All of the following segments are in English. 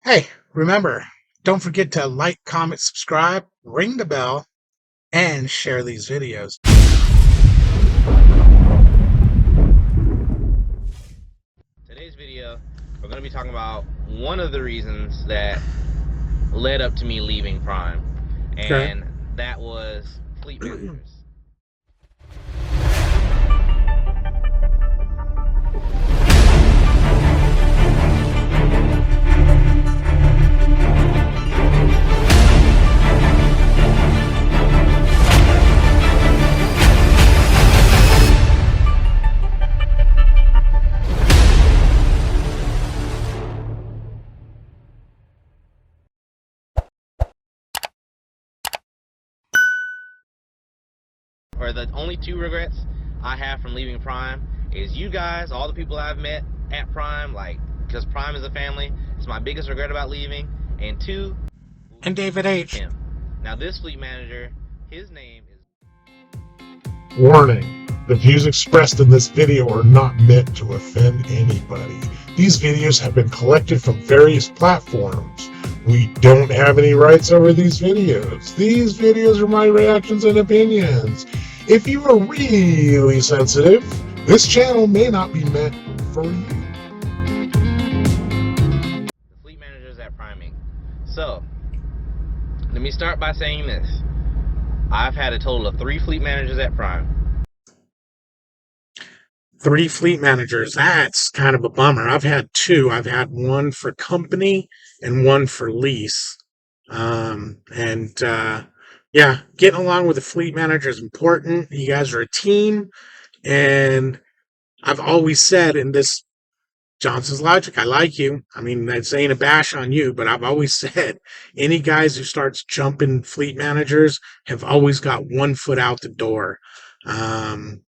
Hey, remember, don't forget to like, comment, subscribe, ring the bell, and share these videos. Today's video, we're going to be talking about one of the reasons that led up to me leaving Prime, Okay. and that was fleet managers. Or the only two regrets I have from leaving Prime is you guys, all the people I've met at Prime, like, because Prime is a family. It's my biggest regret about leaving. And two, And David H. him. Now this fleet manager, his name is... Warning: the views expressed in this video are not meant to offend anybody. These videos have been collected from various platforms. We don't have any rights over these videos. These videos are my reactions and opinions. If you are really sensitive, this channel may not be meant for you. The fleet managers at Prime Inc. So, let me start by saying this. I've had a total of 3 fleet managers at Prime. 3 fleet managers. That's kind of a bummer. I've had 2. I've had one for company and one for lease. Yeah, getting along with the fleet manager is important. You guys are a team. And I've always said in this Johnson's Logic, I like you. I mean, that's ain't a bash on you, but I've always said any guys who starts jumping fleet managers have always got one foot out the door. Um,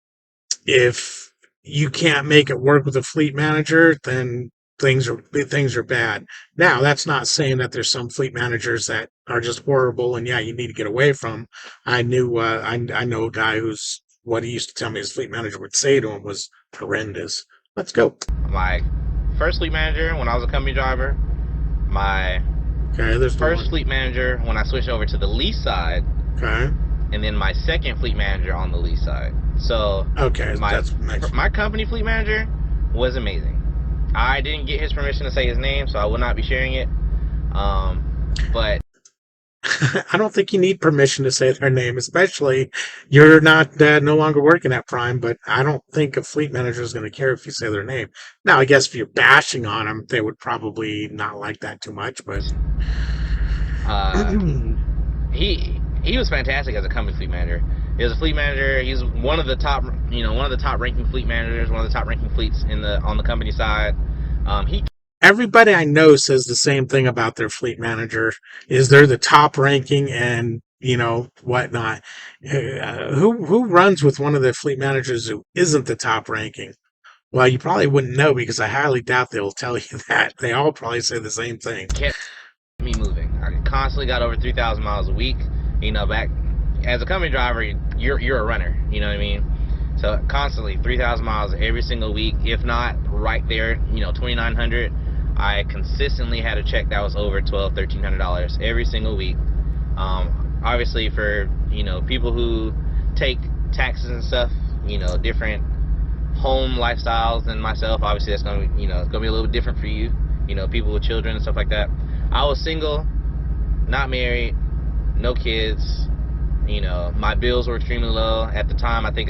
if you can't make it work with a fleet manager, then things are bad. Now, that's not saying that there's some fleet managers that are just horrible and yeah, you need to get away from. I know a guy who's what he used to tell me his fleet manager would say to him was horrendous. Let's go. My first fleet manager when I was a company driver, my Okay, first fleet manager when I switched over to the lease side, okay, and then my second fleet manager on the lease side. So okay, my company fleet manager was amazing. I didn't get his permission to say his name, so I will not be sharing it. But I don't think you need permission to say their name, especially you're not no longer working at Prime. But I don't think a fleet manager is going to care if you say their name. Now, I guess if you're bashing on them, they would probably not like that too much. But he was fantastic as a company fleet manager. He was a fleet manager. He's one of the top, one of the top ranking fleet managers, one of the top ranking fleets on the company side. Everybody I know says the same thing about their fleet manager: is they're the top ranking and whatnot. Who runs with one of the fleet managers who isn't the top ranking? Well, you probably wouldn't know because I highly doubt they'll tell you that. They all probably say the same thing. Kept me moving. I constantly got over 3,000 miles a week. Back as a company driver, you're a runner. You know what I mean? So constantly 3,000 miles every single week, if not right there, 2,900. I consistently had a check that was over $1,200-$1,300 every single week. Obviously for people who take taxes and stuff, different home lifestyles than myself, obviously that's gonna it's gonna be a little different for you. People with children and stuff like that. I was single, not married, no kids. My bills were extremely low at the time. I think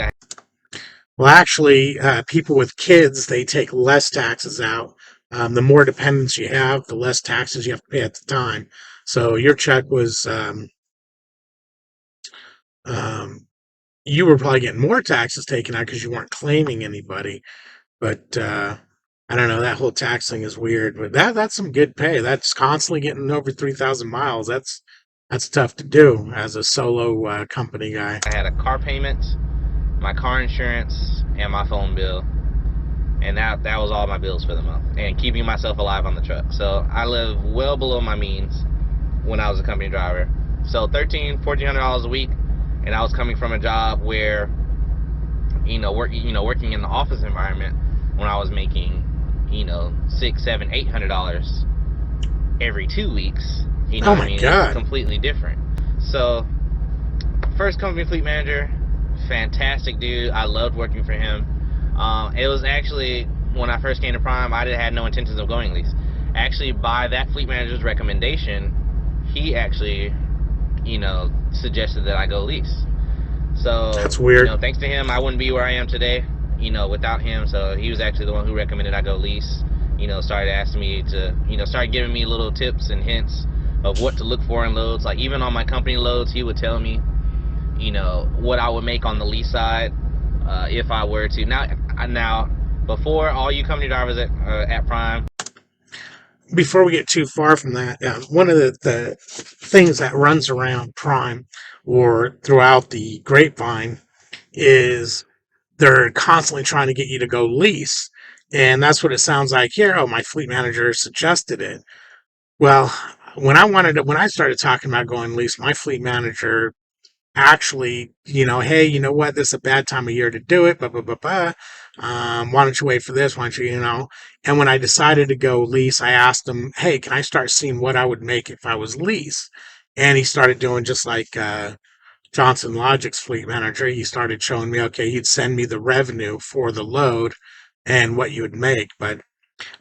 Well, actually, people with kids, they take less taxes out. The more dependents you have, the less taxes you have to pay at the time. So your check was, you were probably getting more taxes taken out because you weren't claiming anybody. But I don't know, that whole tax thing is weird. But that's some good pay. That's constantly getting over 3,000 miles. That's tough to do as a solo company guy. I had a car payment, my car insurance, and my phone bill, and that was all my bills for the month, and keeping myself alive on the truck. So I live well below my means when I was a company driver. So $1,400 a week, and I was coming from a job where working in the office environment when I was making $600, $700, $800 every 2 weeks. You know Oh what I my mean? It's God. completely different. So, first company fleet manager, fantastic dude. I loved working for him. It was actually when I first came to Prime, I had no intentions of going lease. Actually, by that fleet manager's recommendation, he actually, suggested that I go lease. So, That's weird. thanks to him, I wouldn't be where I am today, without him. So he was actually the one who recommended I go lease. Started asking me to, started giving me little tips and hints of what to look for in loads. Like even on my company loads, he would tell me, what I would make on the lease side if I were to. Now, before all you company drivers at Prime. Before we get too far from that, one of the things that runs around Prime or throughout the grapevine is they're constantly trying to get you to go lease. And that's what it sounds like here. Oh, my fleet manager suggested it. Well, when I started talking about going lease, my fleet manager actually, hey, you know what? This is a bad time of year to do it. Blah, blah, blah, blah. Why don't you wait for this? Why don't you? And when I decided to go lease, I asked him, hey, can I start seeing what I would make if I was lease? And he started doing just like Johnson Logic's fleet manager. He started showing me, okay, he'd send me the revenue for the load and what you would make. But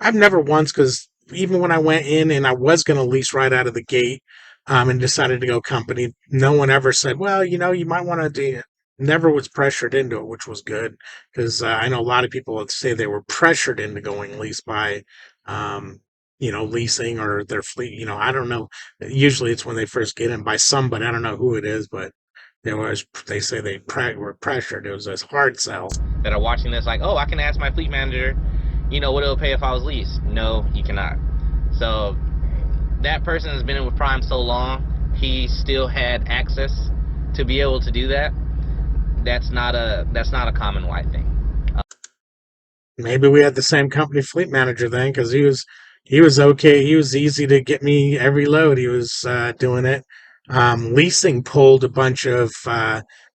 I've never once, because even when I went in and I was going to lease right out of the gate and decided to go company, no one ever said, well, you might want to do it. Never was pressured into it, which was good because I know a lot of people would say they were pressured into going lease by, um, leasing or their fleet. I don't know. Usually it's when they first get in by somebody. I don't know who it is, but they say they were pressured. It was a hard sell. That are watching this, like, oh, I can ask my fleet manager, what it'll pay if I was leased. No, you cannot. So that person has been in with Prime so long, he still had access to be able to do that. That's not a common white thing. Maybe we had the same company fleet manager then, because he was okay. He was easy to get me every load. He was doing it. Leasing pulled a bunch of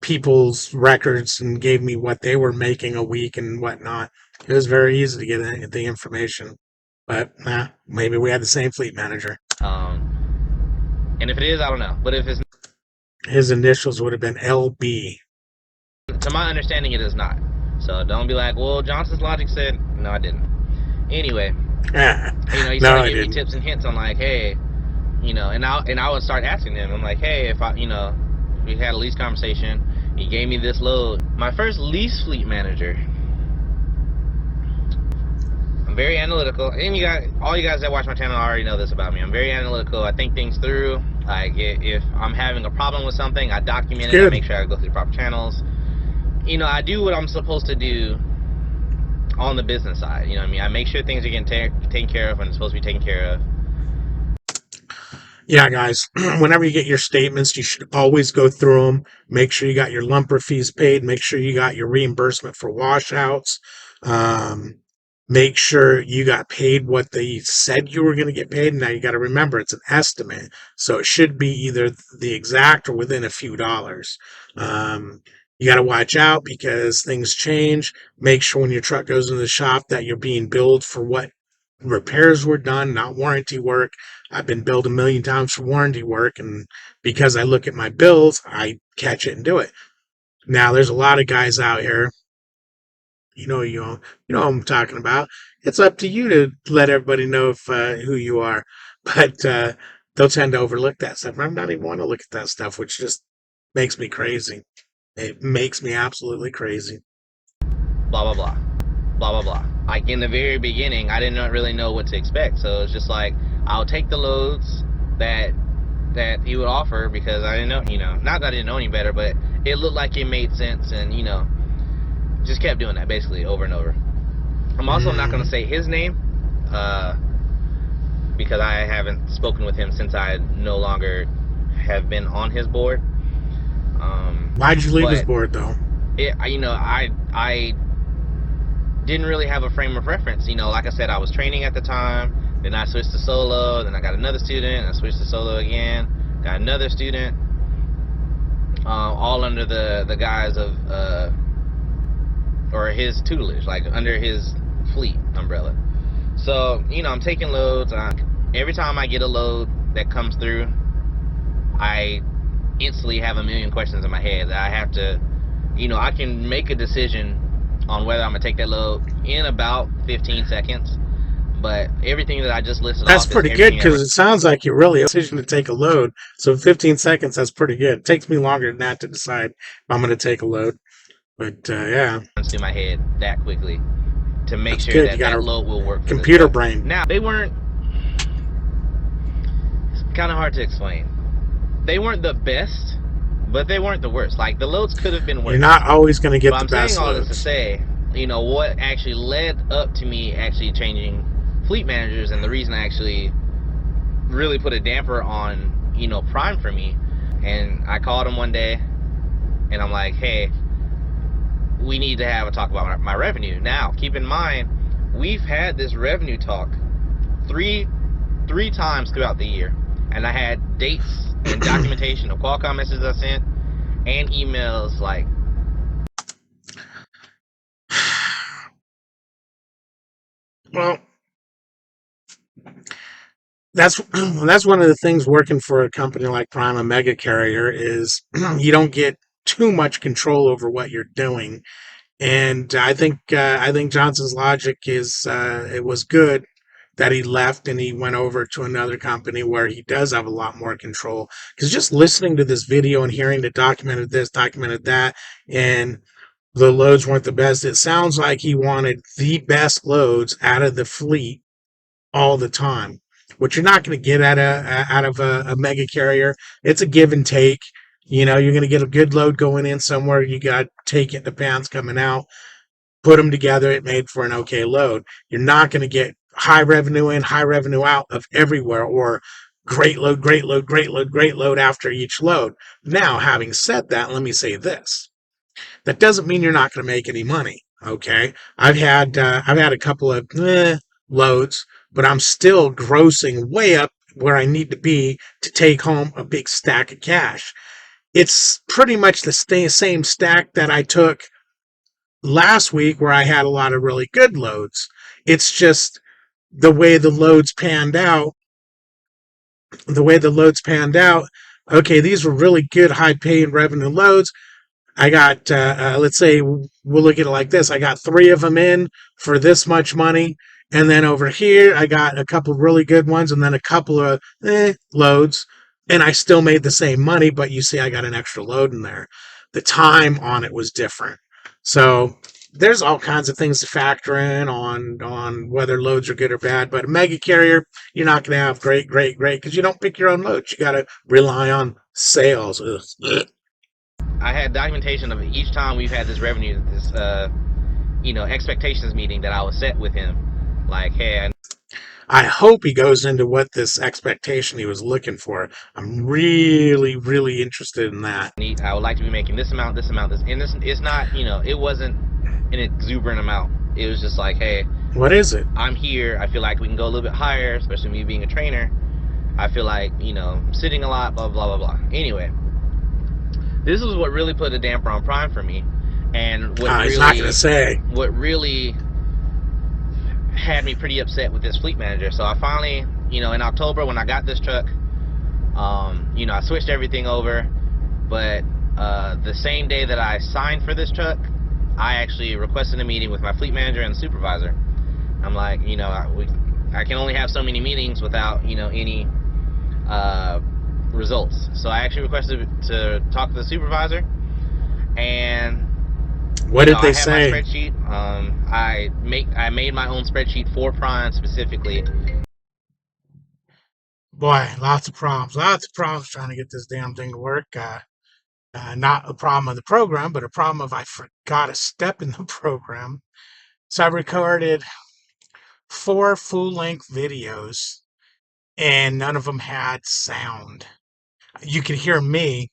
people's records and gave me what they were making a week and whatnot. It was very easy to get the information. But maybe we had the same fleet manager. And if it is, I don't know. But if it's, his initials would have been LB. To my understanding, it is not. So don't be like, well, Johnson's Logic said. No, I didn't. Anyway, he No, started giving me tips and hints on like, hey, and I would start asking him. I'm like, hey, if I, we had a lease conversation, he gave me this load. My first lease fleet manager. I'm very analytical, and all you guys that watch my channel already know this about me. I'm very analytical. I think things through. Like if I'm having a problem with something, I document it. I make sure I go through the proper channels. I do what I'm supposed to do on the business side. I make sure things are getting taken care of when it's supposed to be taken care of. Yeah, guys, whenever you get your statements, you should always go through them. Make sure you got your lumper fees paid. Make sure you got your reimbursement for washouts. Make sure you got paid what they said you were going to get paid. Now you got to remember it's an estimate, so it should be either the exact or within a few dollars. You got to watch out because things change. Make sure when your truck goes into the shop that you're being billed for what repairs were done, not warranty work. I've been billed a million times for warranty work, and because I look at my bills, I catch it and do it. Now, there's a lot of guys out here. You know what I'm talking about. It's up to you to let everybody know if who you are, but they'll tend to overlook that stuff. I'm not even want to look at that stuff, which just makes me crazy. It makes me absolutely crazy. Blah blah blah, blah blah blah. Like in the very beginning, I didn't really know what to expect, so it's just like I'll take the loads that he would offer because I didn't know, not that I didn't know any better, but it looked like it made sense, and just kept doing that basically over and over. I'm also not going to say his name because I haven't spoken with him since I no longer have been on his board. Why'd you leave his board though? I didn't really have a frame of reference. Like I said, I was training at the time. Then I switched to solo. Then I got another student. I switched to solo again. Got another student. All under the guise of or his tutelage, like under his fleet umbrella. So I'm taking loads. every time I get a load that comes through, I instantly have a million questions in my head that I have to, I can make a decision on whether I'm gonna take that load in about 15 seconds. But everything that I just listed That's off is pretty good everything that because it sounds like you really have a decision to take a load. So 15 seconds, that's pretty good. It takes me longer than that to decide if I'm going to take a load. But yeah, runs through my head that quickly to make that's sure good. You that got that a load will work for this computer truck. brain. Now, they weren't, it's kind of hard to explain. They weren't the best, but they weren't the worst. Like, the loads could have been You're worse. not always going to But get the I'm saying best all this to loads. say, what actually led up to me actually changing fleet managers, and the reason I actually really put a damper on, Prime for me. And I called him one day, and I'm like, hey, we need to have a talk about my revenue. Now, keep in mind, we've had this revenue talk three times throughout the year, and I had dates and documentation of Qualcomm messages I sent and emails like. Well, that's that's one of the things working for a company like Prime, a mega carrier, is you don't get too much control over what you're doing. And I think Johnson's logic is it was good that he left and he went over to another company where he does have a lot more control. Because just listening to this video and hearing that documented this, documented that, and the loads weren't the best, it sounds like he wanted the best loads out of the fleet all the time, which you're not going to get out of a mega carrier. It's a give and take. You're going to get a good load going in somewhere. You got to take it, the pounds coming out, put them together. It made for an okay load. You're not going to get high revenue in, high revenue out of everywhere, or great load, great load, great load, great load after each load. Now, having said that, let me say this: that doesn't mean you're not going to make any money. Okay, I've had a couple of loads, but I'm still grossing way up where I need to be to take home a big stack of cash. It's pretty much the same stack that I took last week, where I had a lot of really good loads. It's just the way the loads panned out. The way the loads panned out. Okay, these were really good, high-paying revenue loads. I got, let's say, we'll look at it like this. I got 3 of them in for this much money. And then over here, I got a couple of really good ones and then a couple of loads. And I still made the same money, but you see, I got an extra load in there. The time on it was different. So there's all kinds of things to factor in on whether loads are good or bad. But a mega carrier, you're not going to have great, because you don't pick your own loads. You got to rely on sales. Ugh. I had documentation of each time we've had this revenue, this expectations meeting that I was set with him. Like, hey, I hope he goes into what this expectation he was looking for. I'm really, really interested in that. I would like to be making this amount, this amount, this, and this. It's not, it wasn't an exuberant amount. It was just like, hey, What is it? I'm here. I feel like we can go a little bit higher, especially me being a trainer. I feel like, I'm sitting a lot, blah, blah, blah, blah. Anyway, this is what really put a damper on Prime for me. And He's not going to say. What really had me pretty upset with this fleet manager. So I finally, in October when I got this truck, I switched everything over. But the same day that I signed for this truck, I actually requested a meeting with my fleet manager and the supervisor. I'm like, I can only have so many meetings without, any results. So I actually requested to talk to the supervisor, and What did they I have say? my spreadsheet. I made my own spreadsheet for Prime specifically. Boy, lots of problems trying to get this damn thing to work. Not a problem of the program, but a problem of I forgot a step in the program. So I recorded 4 full-length videos, and none of them had sound. You could hear me,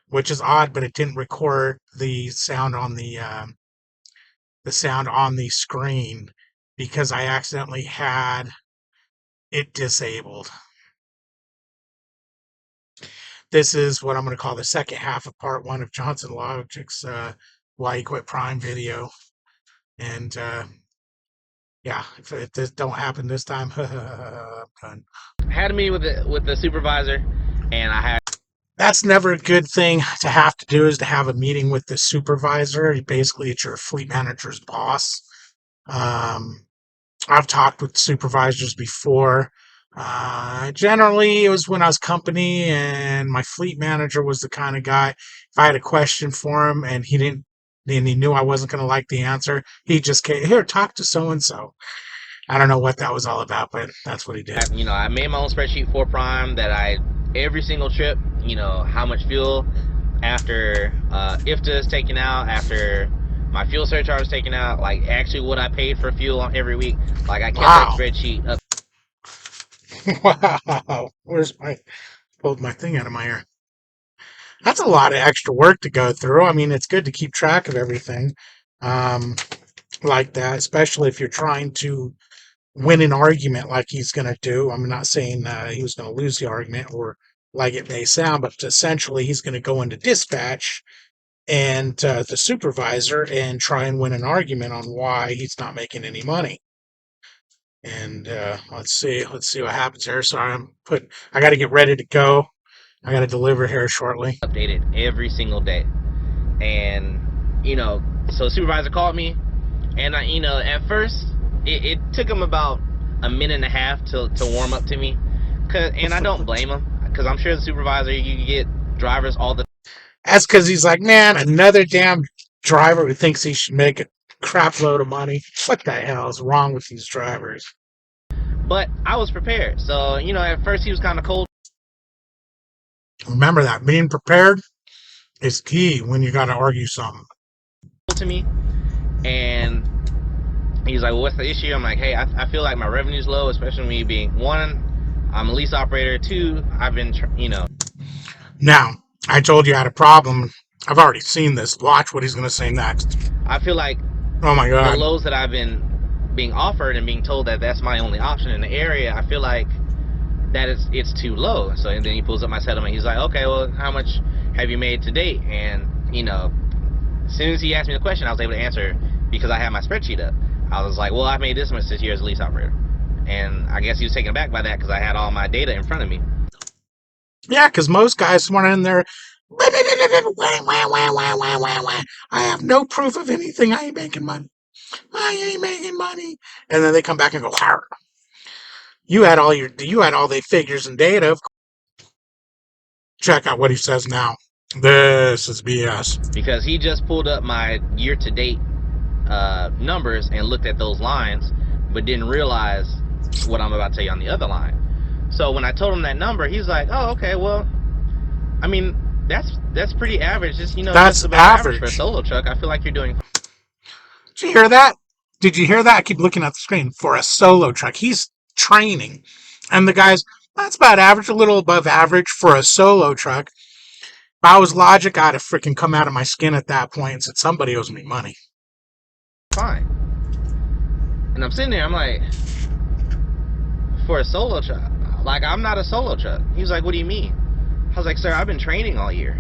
which is odd, but it didn't record the sound on the screen because I accidentally had it disabled. This is what I'm going to call the second half of part 1 of Johnson Logic's Why He Quit Prime video. And Yeah, if this don't happen this time, I'm done. Had a meeting with the supervisor, and I had That's never a good thing to have to do, is to have a meeting with the supervisor. Basically, it's your fleet manager's boss. Um, I've talked with supervisors before. Generally, it was when I was company, and my fleet manager was the kind of guy. If I had a question for him and he knew I wasn't going to like the answer, he just came here, talk to so and so. I don't know what that was all about, but that's what he did. I made my own spreadsheet for Prime that every single trip, how much fuel after IFTA is taken out, after my fuel surcharge is taken out, like actually what I paid for fuel on every week. Like I kept that Wow. spreadsheet up. Wow. Pulled my thing out of my ear. That's a lot of extra work to go through. I mean, it's good to keep track of everything um, like that, especially if you're trying to win an argument like he's going to do. I'm not saying he was going to lose the argument or like it may sound, but essentially he's going to go into dispatch and the supervisor and try and win an argument on why he's not making any money. And let's see what happens here. So I got to get ready to go. I got to deliver here shortly. Updated every single day. And, so the supervisor called me, and at first, it took him about a minute and a half to warm up to me. And I don't blame him, because I'm sure the supervisor, you get drivers all the That's because he's like, man, another damn driver who thinks he should make a crap load of money. What the hell is wrong with these drivers? But I was prepared. So, at first he was kind of cold Remember that being prepared is key when you got to argue something. to me. And he's like, well, what's the issue? I'm like, hey, I feel like my revenue's low, especially me being, one, I'm a lease operator. Two, I've been, Now, I told you I had a problem. I've already seen this. Watch what he's going to say next. I feel like Oh my the God. lows that I've been being offered and being told that that's my only option in the area, I feel like that it's too low. So and then he pulls up my settlement. He's like, okay, well, how much have you made to date? And as soon as he asked me the question, I was able to answer because I had my spreadsheet up. I was like, well, I've made this much this year as a lease operator. And I guess he was taken aback by that because I had all my data in front of me. Yeah, because most guys want in there. I have no proof of anything. I ain't making money. I ain't making money. And then they come back and go, Har. You had all the figures and data. Check out what he says now. This is BS. Because he just pulled up my year-to-date numbers and looked at those lines, but didn't realize what I'm about to tell you on the other line. So when I told him that number, he's like, oh, okay, well, I mean, that's pretty average. Just, That's just about average average. for a solo truck. I feel like you're doing. Did you hear that? Did you hear that? I keep looking at the screen. For a solo truck, he's training. And the guy's, that's about average, a little above average for a solo truck. If I was Logic, I'd have freaking come out of my skin at that point and said, somebody owes me money. Fine. And I'm sitting there, I'm like, for a solo truck, like, I'm not a solo truck. He was like, what do you mean? I was like, sir, I've been training all year.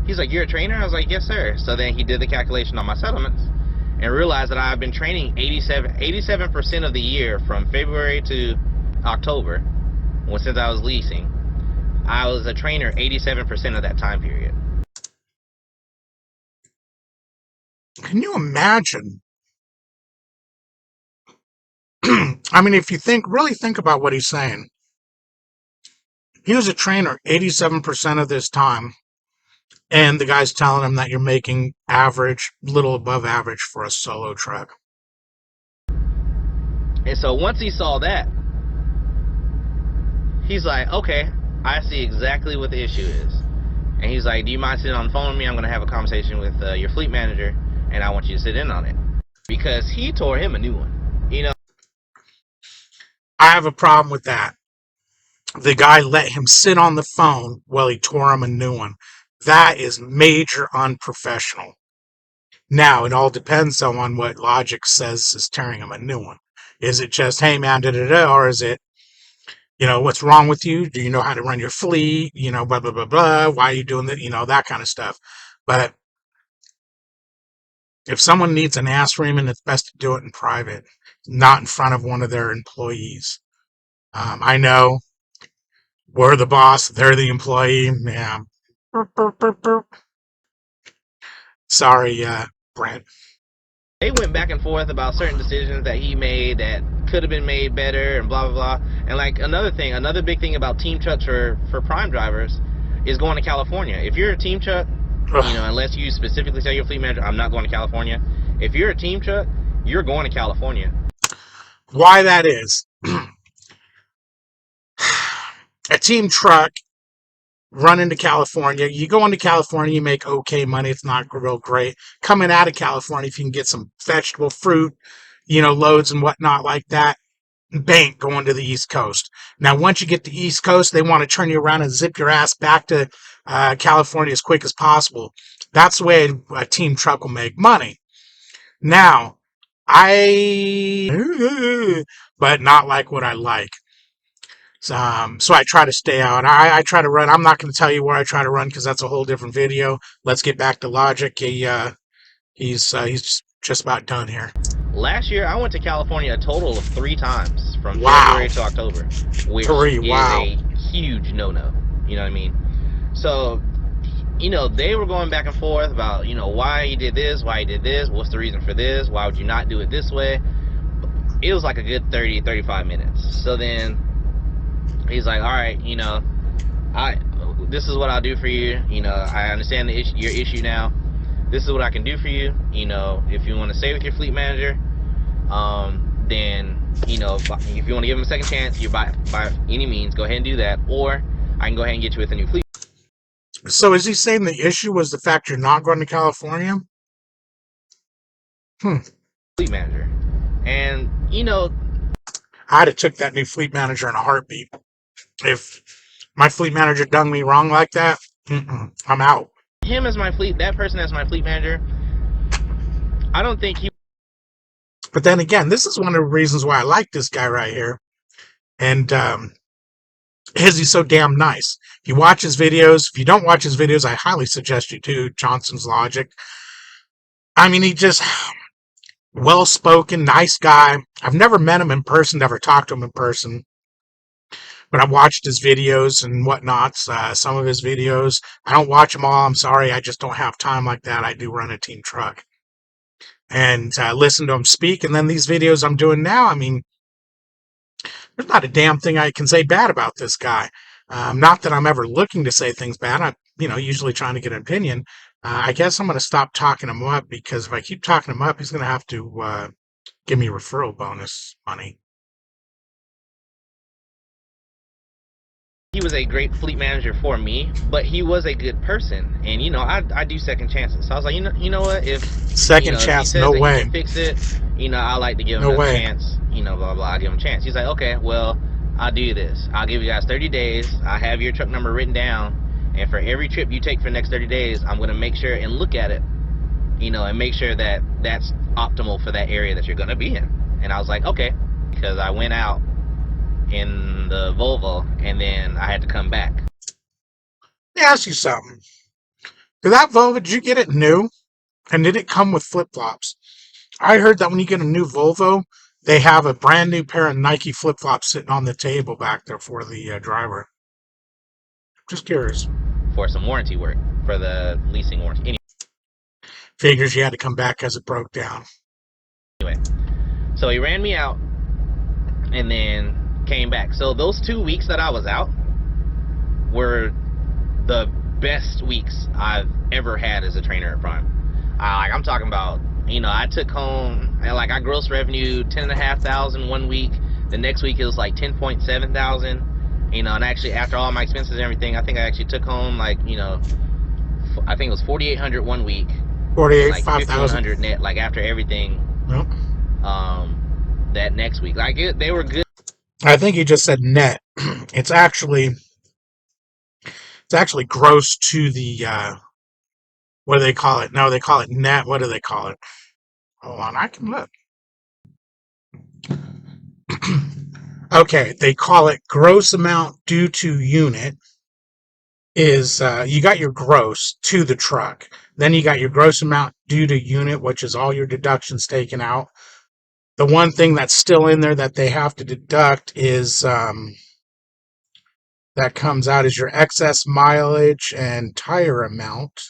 He's like, you're a trainer? I was like, yes, sir. So then he did the calculation on my settlements and realized that I've been training 87% of the year from February to October, since I was leasing. I was a trainer 87% of that time period. Can you imagine? I mean, if you really think about what he's saying. He was a trainer 87% of this time. And the guy's telling him that you're making average, little above average for a solo truck. And so once he saw that, he's like, okay, I see exactly what the issue is. And he's like, do you mind sitting on the phone with me? I'm going to have a conversation with your fleet manager, and I want you to sit in on it. Because he tore him a new one. I have a problem with that. The guy let him sit on the phone while he tore him a new one. That is major unprofessional. Now, it all depends on what Logic says is tearing him a new one. Is it just, hey man, da-da-da, or is it, what's wrong with you? Do you know how to run your fleet? Blah, blah, blah, blah. Why are you doing that? That kind of stuff. But If someone needs an ass reaming, it's best to do it in private, not in front of one of their employees. I know we're the boss, they're the employee. Yeah. Sorry, Brent. They went back and forth about certain decisions that he made that could have been made better and blah blah blah. And like another big thing about team trucks for prime drivers is going to California. If you're a team truck, unless you specifically tell your fleet manager, I'm not going to California. If you're a team truck, you're going to California. Why that is, a team truck run into California. You go into California, you make okay money. It's not real great. Coming out of California, if you can get some vegetable, fruit, loads and whatnot like that, bank going to the East Coast. Now, once you get to the East Coast, they want to turn you around and zip your ass back to California as quick as possible. That's the way a team truck will make money. Now, but not like what I like. So I try to stay out. I try to run. I'm not going to tell you where I try to run because that's a whole different video. Let's get back to Logic. He's just about done here. Last year, I went to California a total of 3 times from February to October, which is a huge no-no. You know what I mean? So, they were going back and forth about, why he did this, why he did this, what's the reason for this, why would you not do it this way? It was like a good 30, 35 minutes. So then he's like, all right, this is what I'll do for you. I understand your issue now. This is what I can do for you. If you want to stay with your fleet manager, then, if you want to give him a second chance, you by any means, go ahead and do that. Or I can go ahead and get you with a new fleet. So is he saying the issue was the fact you're not going to California? Fleet manager. And, I'd have took that new fleet manager in a heartbeat. If my fleet manager done me wrong like that, I'm out. That person as my fleet manager, I don't think he... But then again, this is one of the reasons why I like this guy right here. And he's so damn nice. If you watch his videos, if you don't watch his videos, I highly suggest you do. Johnson's Logic. I mean, he just well-spoken, nice guy. I've never met him in person, never talked to him in person. But I've watched his videos and whatnot, some of his videos. I don't watch them all. I'm sorry. I just don't have time like that. I do run a team truck. And listen to him speak. And then these videos I'm doing now, I mean, there's not a damn thing I can say bad about this guy. Not that I'm ever looking to say things bad. I'm, usually trying to get an opinion. I guess I'm going to stop talking him up because if I keep talking him up, he's going to have to give me referral bonus money. He was a great fleet manager for me, but he was a good person, and I do second chances. So I was like, you know what? If second chance, no way. He can fix it. I like to give him a chance. Blah blah blah. I give him a chance. He's like, okay, well, I'll do this. I'll give you guys 30 days. I have your truck number written down, and for every trip you take for the next 30 days, I'm gonna make sure and look at it, and make sure that that's optimal for that area that you're gonna be in. And I was like, okay, because I went out in the Volvo and then I had to come back. Let me ask you something. Did that Volvo, did you get it new? And did it come with flip-flops? I heard that when you get a new Volvo, they have a brand new pair of Nike flip-flops sitting on the table back there for the driver. Just curious. For some warranty work, for the leasing warranty. Anyway. Figures you had to come back because it broke down. Anyway, so he ran me out and then came back. So those 2 weeks that I was out were the best weeks I've ever had as a trainer at Prime. I'm talking about, I took home, I gross revenue 10,500 1 week. The next week it was like 10.7 thousand. And actually after all my expenses and everything, I think I actually took home I think it was 4,800 1 week. 48, like 5,100 net, after everything. Yep. That next week, they were good. I think he just said net. It's actually gross to the what do they call it? No, they call it net. What do they call it? Hold on, I can look. Okay, they call it gross amount due to unit. is you got your gross to the truck. Then you got your gross amount due to unit, which is all your deductions taken out. The one thing that's still in there that they have to deduct is that comes out is your excess mileage and tire amount,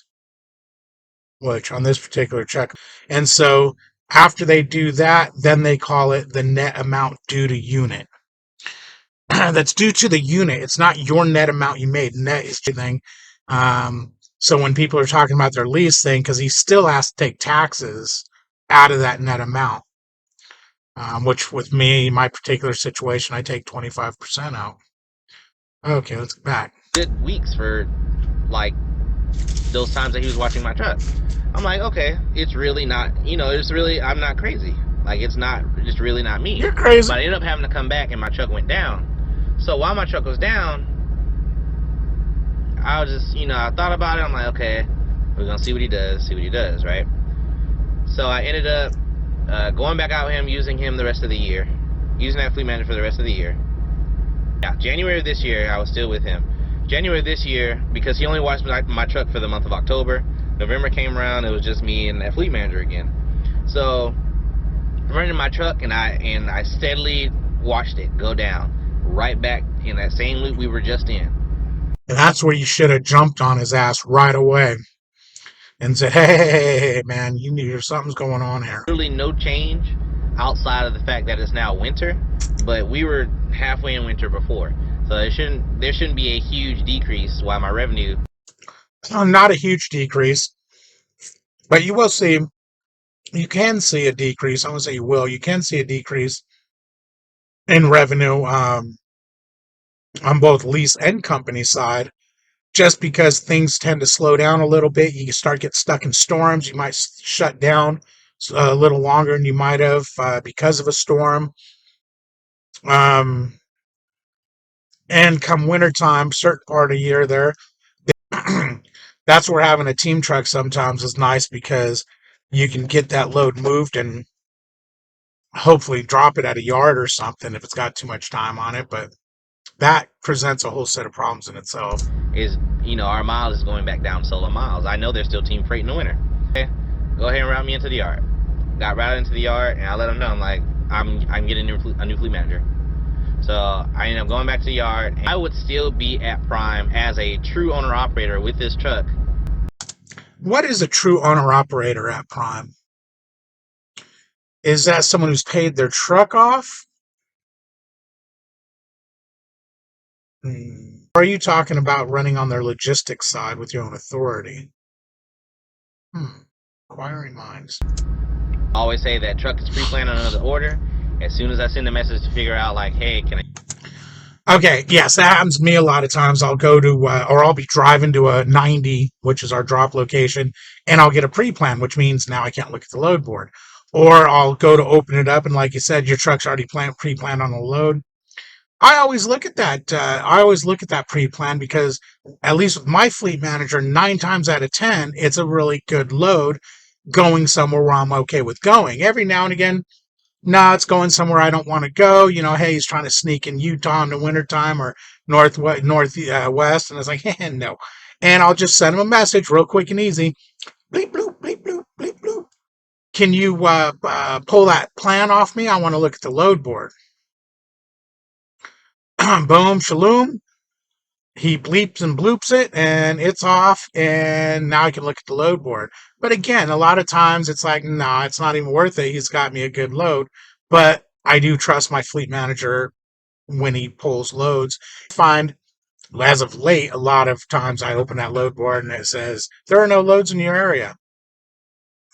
which on this particular check. And so after they do that, then they call it the net amount due to unit. That's due to the unit. It's not your net amount you made. Net is the thing. So when people are talking about their lease thing, because he still has to take taxes out of that net amount, which with me, my particular situation, I take 25% out. Okay, let's get back. Good weeks for like those times that he was watching my truck. I'm like, okay, it's really not, it's really, I'm not crazy. Like, it's really not me. You're crazy. But I ended up having to come back and my truck went down. So while my truck was down, I was just, I thought about it. I'm like, okay, we're going to see what he does, right? So I ended up going back out with him, using him the rest of the year, using that fleet manager for the rest of the year. Yeah, January of this year, I was still with him. January of this year, because he only watched my truck for the month of October, November came around, it was just me and that fleet manager again. So I'm running my truck, and I steadily watched it go down, right back in that same loop we were just in. And that's where you should have jumped on his ass right away and said, hey, man, something's going on here. Really no change outside of the fact that it's now winter, but we were halfway in winter before. So there shouldn't be a huge decrease while my revenue... Not a huge decrease, but you can see a decrease. I won't say you can see a decrease in revenue on both lease and company side, just because things tend to slow down a little bit. You start getting stuck in storms. You might shut down a little longer than you might have because of a storm. And come wintertime, certain part of the year there, that's where having a team truck sometimes is nice, because you can get that load moved and hopefully drop it at a yard or something if it's got too much time on it. But that presents a whole set of problems in itself. Is, our miles is going back down solo miles. I know there's still team freight in the winter. Okay, go ahead and route me into the yard. Got routed into the yard, and I let them know, I'm like, I'm getting a new fleet manager. So I ended up going back to the yard. I would still be at Prime as a true owner-operator with this truck. What is a true owner-operator at Prime? Is that someone who's paid their truck off? Or are you talking about running on their logistics side with your own authority? Inquiring minds. I always say that truck is pre-planned on another order. As soon as I send a message to figure out, like, hey, can I... Okay, yes, that happens to me a lot of times. I'll go to, or I'll be driving to a 90, which is our drop location, and I'll get a pre-plan, which means now I can't look at the load board. Or I'll go to open it up, and like you said, your truck's already pre-planned on the load. I always look at that. I always look at that pre-plan, because at least with my fleet manager, 9 times out of 10, it's a really good load going somewhere where I'm okay with going. Every now and again, it's going somewhere I don't want to go. Hey, he's trying to sneak in Utah in the wintertime or northwest, and it's like, no. And I'll just send him a message real quick and easy. Bleep, bloop, bleep, bloop, bleep, bloop. Can you pull that plan off me? I want to look at the load board. Boom, shaloom. He bleeps and bloops it, and it's off, and now I can look at the load board. But again, a lot of times it's like, it's not even worth it. He's got me a good load. But I do trust my fleet manager when he pulls loads. I find, as of late, a lot of times I open that load board and it says, there are no loads in your area.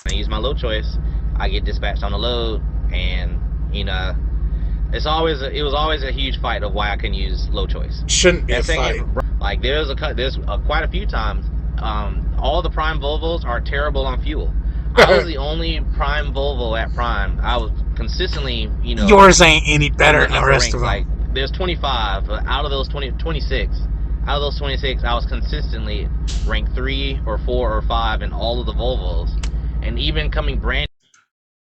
I use my load choice. I get dispatched on the load, and, it was always a huge fight of why I couldn't use low choice. Shouldn't be a fight. Like, there's quite a few times. All the Prime Volvos are terrible on fuel. I was the only Prime Volvo at Prime. I was consistently, yours ain't any better than the rest of them. Like, there's 25, but out of those 26, I was consistently ranked 3 or 4 or 5 in all of the Volvos, and even coming brand.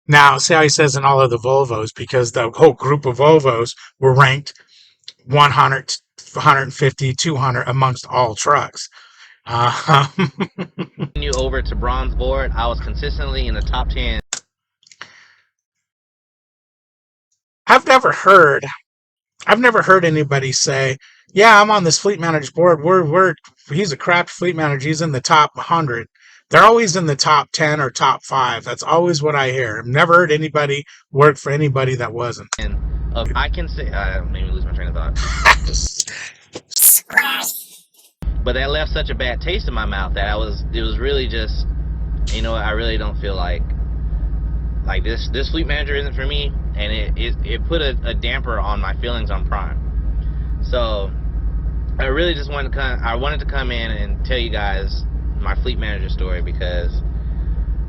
Now, see how he says in all of the Volvos, because the whole group of Volvos were ranked 100, 150, 200 amongst all trucks. You over to bronze board, I was consistently in the top 10. I've never heard anybody say, "Yeah, I'm on this fleet manager's board. He's a crap fleet manager. He's in the top 100." They're always in the top 10 or top 5. That's always what I hear. I've never heard anybody work for anybody that wasn't. And I can say, made me lose my train of thought. But that left such a bad taste in my mouth that it was really just, you know, I really don't feel like this fleet manager isn't for me, and it put a damper on my feelings on Prime. So I really just wanted to come in and tell you guys my fleet manager story, because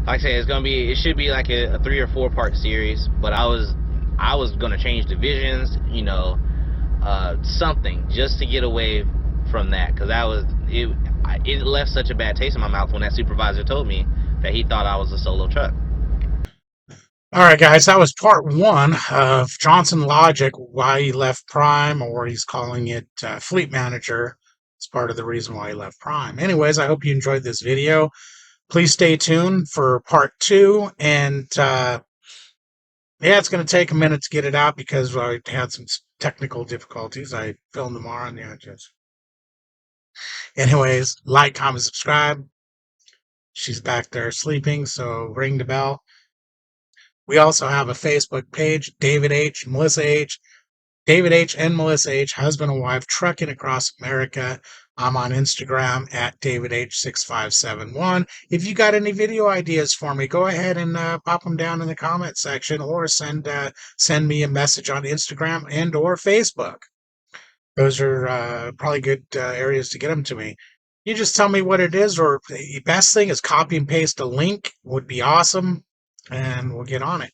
like I say, it should be like a 3 or 4 part series, but I was gonna change divisions, you know, something just to get away from that, because it left such a bad taste in my mouth when that supervisor told me that he thought I was a solo truck. All right, guys, that was part 1 of Johnson Logic, why he left Prime, or he's calling it Fleet Manager. It's part of the reason why he left Prime. Anyways, I hope you enjoyed this video. Please stay tuned for part 2, and yeah, it's going to take a minute to get it out because I had some technical difficulties. I filmed tomorrow on the edges. Anyways, like, comment, subscribe. She's back there sleeping, so ring the bell. We also have a Facebook page, David H., Melissa H., David H. and Melissa H., husband and wife, trucking across America. I'm on Instagram at DavidH6571. If you got any video ideas for me, go ahead and pop them down in the comment section, or send me a message on Instagram and or Facebook. Those are probably good areas to get them to me. You just tell me what it is, or the best thing is copy and paste a link would be awesome, and we'll get on it.